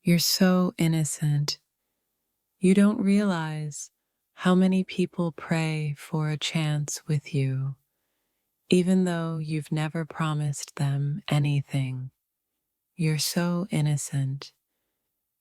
You're so innocent. You don't realize how many people pray for a chance with you, even though you've never promised them anything. You're so innocent.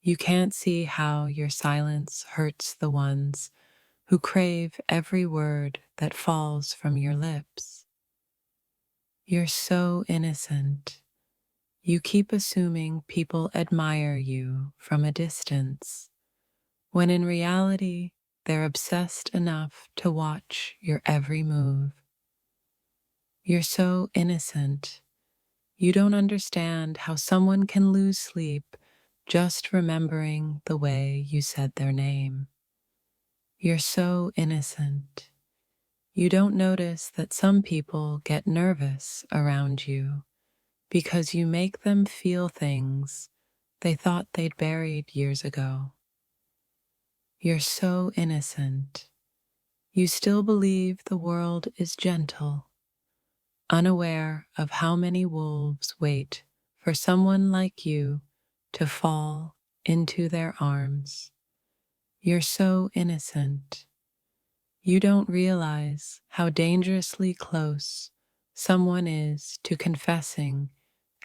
You can't see how your silence hurts the ones who crave every word that falls from your lips. You're so innocent. You keep assuming people admire you from a distance, when in reality, they're obsessed enough to watch your every move. You're so innocent. You don't understand how someone can lose sleep just remembering the way you said their name. You're so innocent. You don't notice that some people get nervous around you because you make them feel things they thought they'd buried years ago. You're so innocent. You still believe the world is gentle, unaware of how many wolves wait for someone like you to fall into their arms. You're so innocent. You don't realize how dangerously close someone is to confessing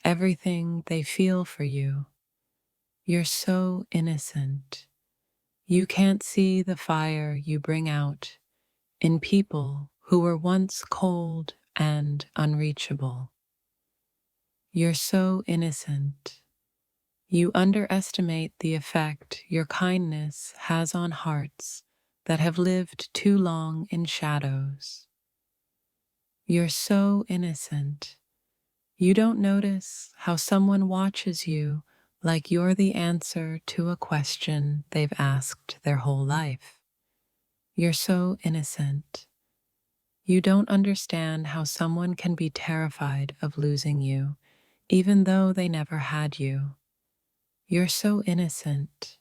everything they feel for you. You're so innocent. You can't see the fire you bring out in people who were once cold and unreachable. You're so innocent. You underestimate the effect your kindness has on hearts that have lived too long in shadows. You're so innocent. You don't notice how someone watches you like you're the answer to a question they've asked their whole life. You're so innocent. You don't understand how someone can be terrified of losing you, even though they never had you. You're so innocent.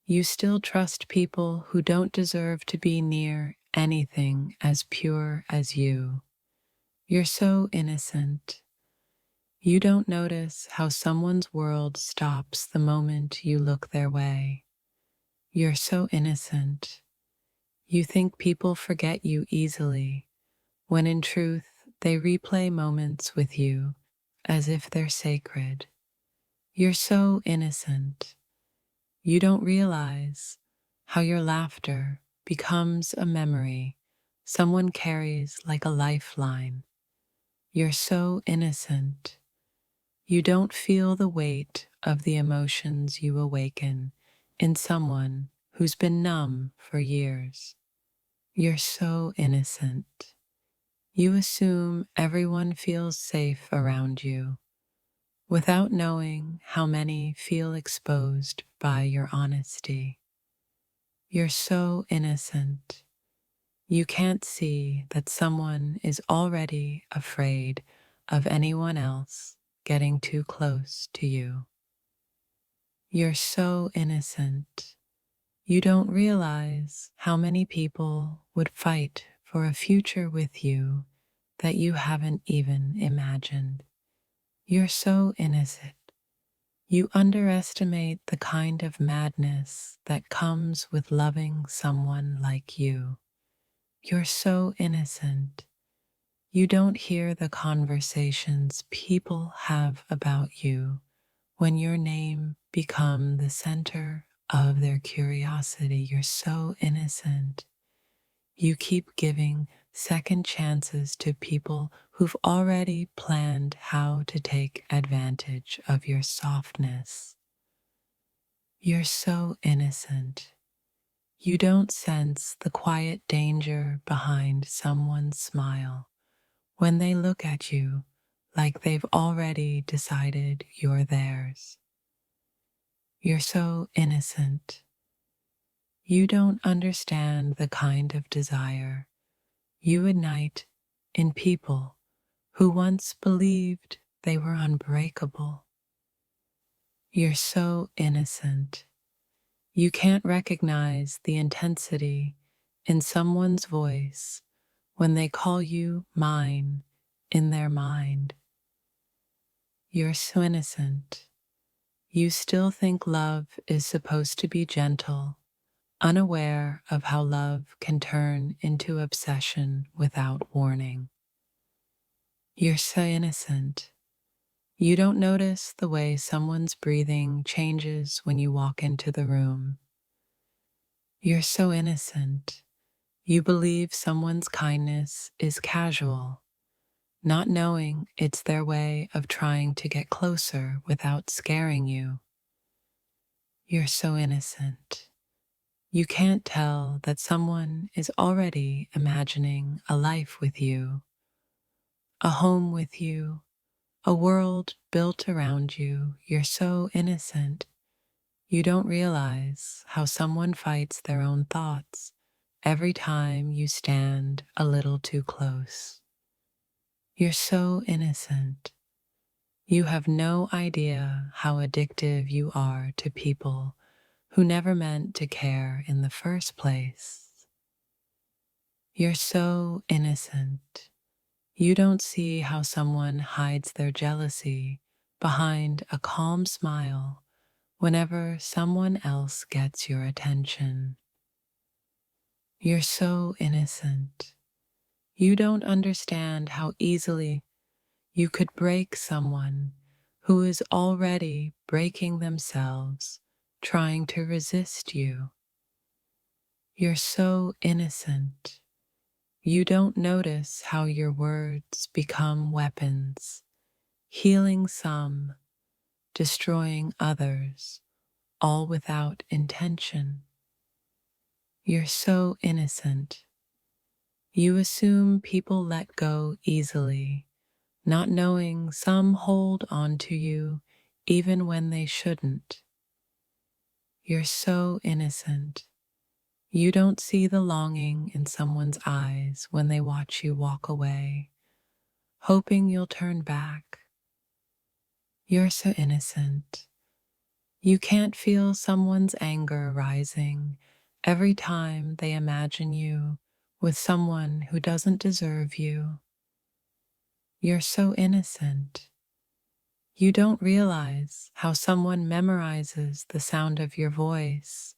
You still trust people who don't deserve to be near anything as pure as you. You're so innocent. You don't notice how someone's world stops the moment you look their way. You're so innocent. You think people forget you easily, when in truth they replay moments with you as if they're sacred. You're so innocent. You don't realize how your laughter becomes a memory someone carries like a lifeline. You're so innocent. You don't feel the weight of the emotions you awaken in someone who's been numb for years. You're so innocent. You assume everyone feels safe around you, without knowing how many feel exposed by your honesty. You're so innocent. You can't see that someone is already afraid of anyone else getting too close to you. You're so innocent. You don't realize how many people would fight for a future with you that you haven't even imagined. You're so innocent. You underestimate the kind of madness that comes with loving someone like you. You're so innocent. You don't hear the conversations people have about you when your name becomes the center of their curiosity. You're so innocent. You keep giving second chances to people who've already planned how to take advantage of your softness. You're so innocent. You don't sense the quiet danger behind someone's smile when they look at you like they've already decided you're theirs. You're so innocent. You don't understand the kind of desire you ignite in people who once believed they were unbreakable. You're so innocent. You can't recognize the intensity in someone's voice when they call you mine in their mind. You're so innocent. You still think love is supposed to be gentle, unaware of how love can turn into obsession without warning. You're so innocent. You don't notice the way someone's breathing changes when you walk into the room. You're so innocent. You believe someone's kindness is casual, not knowing it's their way of trying to get closer without scaring you. You're so innocent. You can't tell that someone is already imagining a life with you, a home with you, a world built around you. You're so innocent. You don't realize how someone fights their own thoughts every time you stand a little too close. You're so innocent. You have no idea how addictive you are to people who never meant to care in the first place. You're so innocent. You don't see how someone hides their jealousy behind a calm smile whenever someone else gets your attention. You're so innocent. You don't understand how easily you could break someone who is already breaking themselves trying to resist you. You're so innocent. You don't notice how your words become weapons, healing some, destroying others, all without intention. You're so innocent. You assume people let go easily, not knowing some hold on to you even when they shouldn't. You're so innocent. You don't see the longing in someone's eyes when they watch you walk away, hoping you'll turn back. You're so innocent. You can't feel someone's anger rising every time they imagine you with someone who doesn't deserve you. You're so innocent. You don't realize how someone memorizes the sound of your voice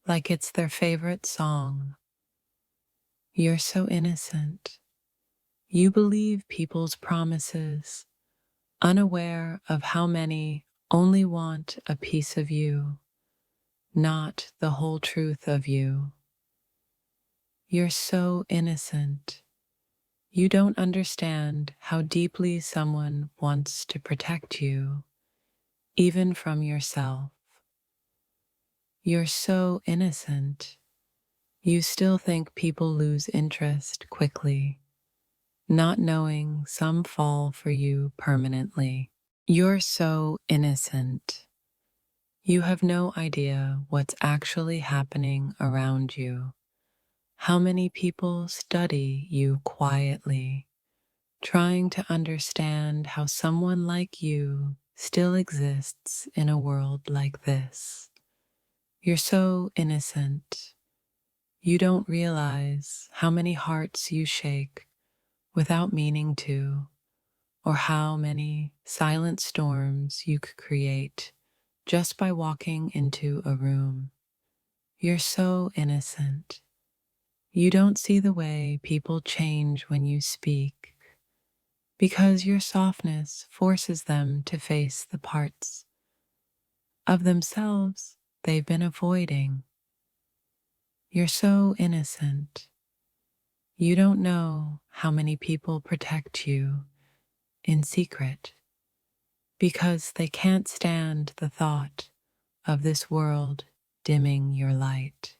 like it's their favorite song. You're so innocent. You believe people's promises, unaware of how many only want a piece of you, not the whole truth of you. You're so innocent. You don't understand how deeply someone wants to protect you, even from yourself. You're so innocent. You still think people lose interest quickly, not knowing some fall for you permanently. You're so innocent. You have no idea what's actually happening around you, how many people study you quietly, trying to understand how someone like you still exists in a world like this. You're so innocent. You don't realize how many hearts you shake without meaning to, or how many silent storms you could create just by walking into a room. You're so innocent. You don't see the way people change when you speak, because your softness forces them to face the parts of themselves they've been avoiding. You're so innocent. You don't know how many people protect you in secret because they can't stand the thought of this world dimming your light.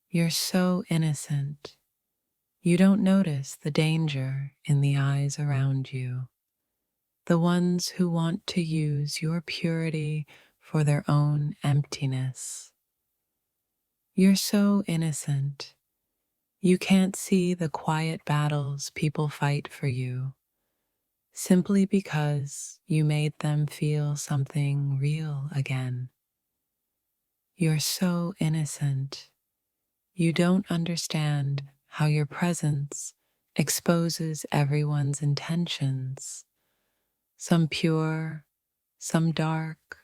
You're so innocent. You don't notice the danger in the eyes around you, the ones who want to use your purity for their own emptiness. You're so innocent. You can't see the quiet battles people fight for you, simply because you made them feel something real again. You're so innocent. You don't understand how your presence exposes everyone's intentions, some pure, some dark,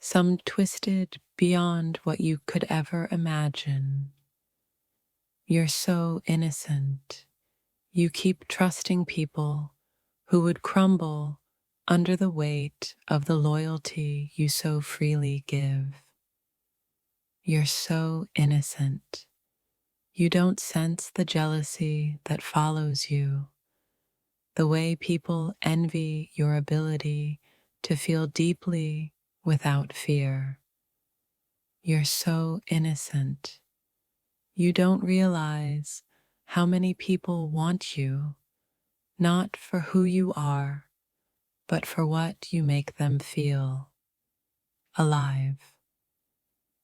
some twisted beyond what you could ever imagine. You're so innocent. You keep trusting people who would crumble under the weight of the loyalty you so freely give. You're so innocent. You don't sense the jealousy that follows you, the way people envy your ability to feel deeply without fear. You're so innocent. You don't realize how many people want you, not for who you are, but for what you make them feel alive.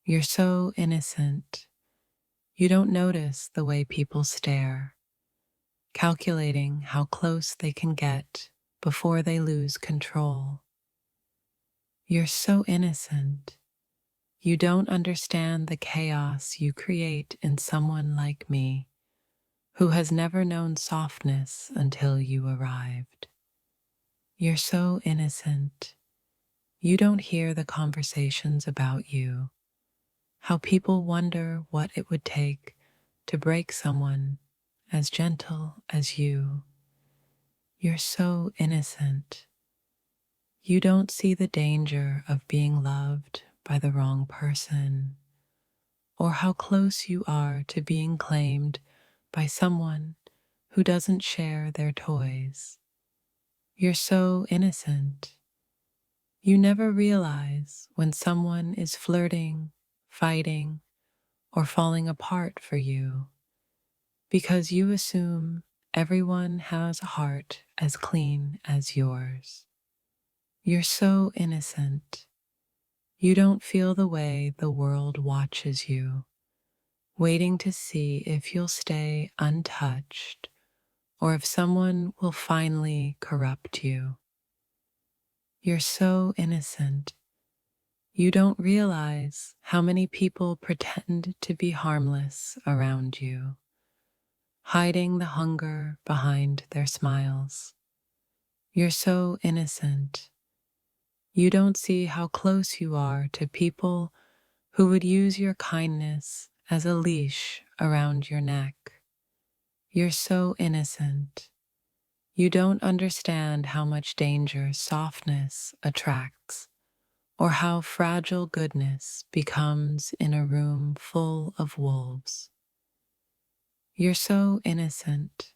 You're so innocent. You don't notice the way people stare, calculating how close they can get before they lose control. You're so innocent. You don't understand the chaos you create in someone like me, who has never known softness until you arrived. You're so innocent. You don't hear the conversations about you, how people wonder what it would take to break someone as gentle as you. You're so innocent. You don't see the danger of being loved by the wrong person, or how close you are to being claimed by someone who doesn't share their toys. You're so innocent. You never realize when someone is flirting, fighting, or falling apart for you, because you assume everyone has a heart as clean as yours. You're so innocent. You don't feel the way the world watches you, waiting to see if you'll stay untouched or if someone will finally corrupt you. You're so innocent. You don't realize how many people pretend to be harmless around you, hiding the hunger behind their smiles. You're so innocent. You don't see how close you are to people who would use your kindness as a leash around your neck. You're so innocent. You don't understand how much danger softness attracts, or how fragile goodness becomes in a room full of wolves. You're so innocent.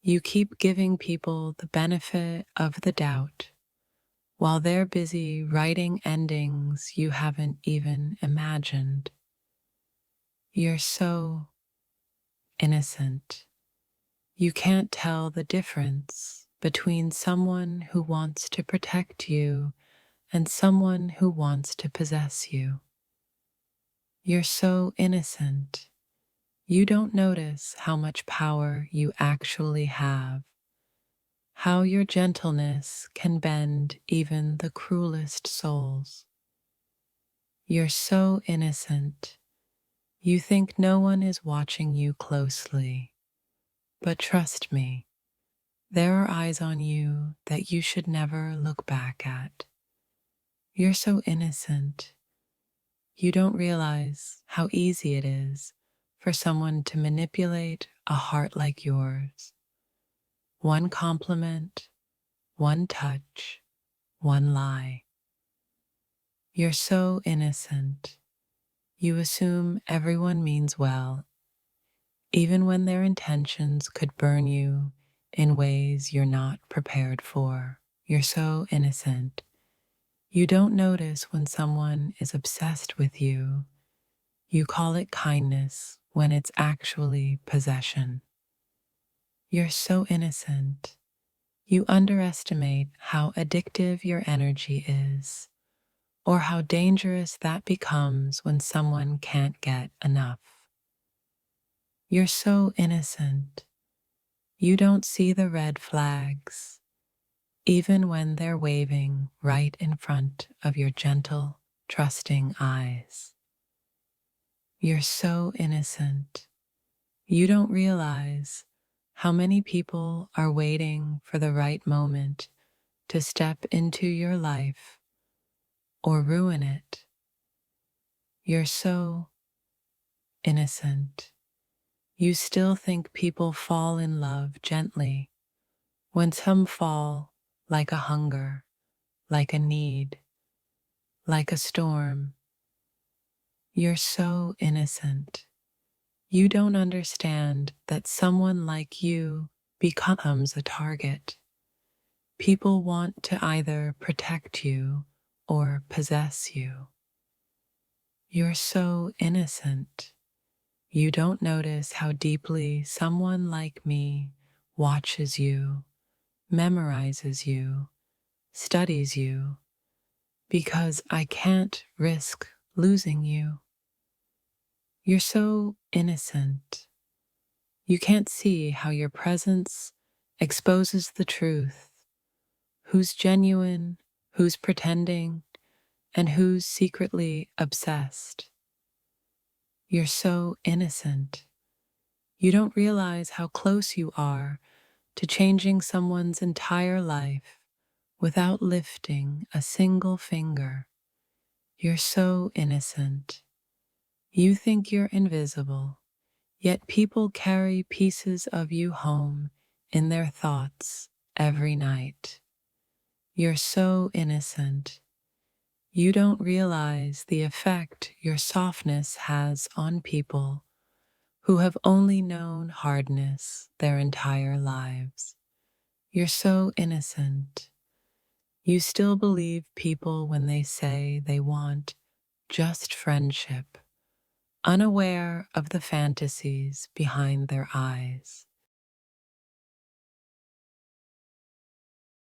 You keep giving people the benefit of the doubt while they're busy writing endings you haven't even imagined. You're so innocent. You can't tell the difference between someone who wants to protect you and someone who wants to possess you. You're so innocent. You don't notice how much power you actually have, how your gentleness can bend even the cruelest souls. You're so innocent. You think no one is watching you closely, but trust me, there are eyes on you that you should never look back at. You're so innocent. You don't realize how easy it is for someone to manipulate a heart like yours. One compliment, one touch, one lie. You're so innocent. You assume everyone means well, even when their intentions could burn you in ways you're not prepared for. You're so innocent. You don't notice when someone is obsessed with you. You call it kindness when it's actually possession. You're so innocent. You underestimate how addictive your energy is, or how dangerous that becomes when someone can't get enough. You're so innocent. You don't see the red flags, even when they're waving right in front of your gentle, trusting eyes. You're so innocent. You don't realize how many people are waiting for the right moment to step into your life, or ruin it. You're so innocent. You still think people fall in love gently when some fall like a hunger, like a need, like a storm. You're so innocent. You don't understand that someone like you becomes a target. People want to either protect you or possess you. You're so innocent. You don't notice how deeply someone like me watches you, memorizes you, studies you, because I can't risk losing you. You're so innocent. You can't see how your presence exposes the truth, who's genuine, who's pretending, and who's secretly obsessed. You're so innocent. You don't realize how close you are to changing someone's entire life without lifting a single finger. You're so innocent. You think you're invisible, yet people carry pieces of you home in their thoughts every night. You're so innocent. You don't realize the effect your softness has on people who have only known hardness their entire lives. You're so innocent. You still believe people when they say they want just friendship, unaware of the fantasies behind their eyes.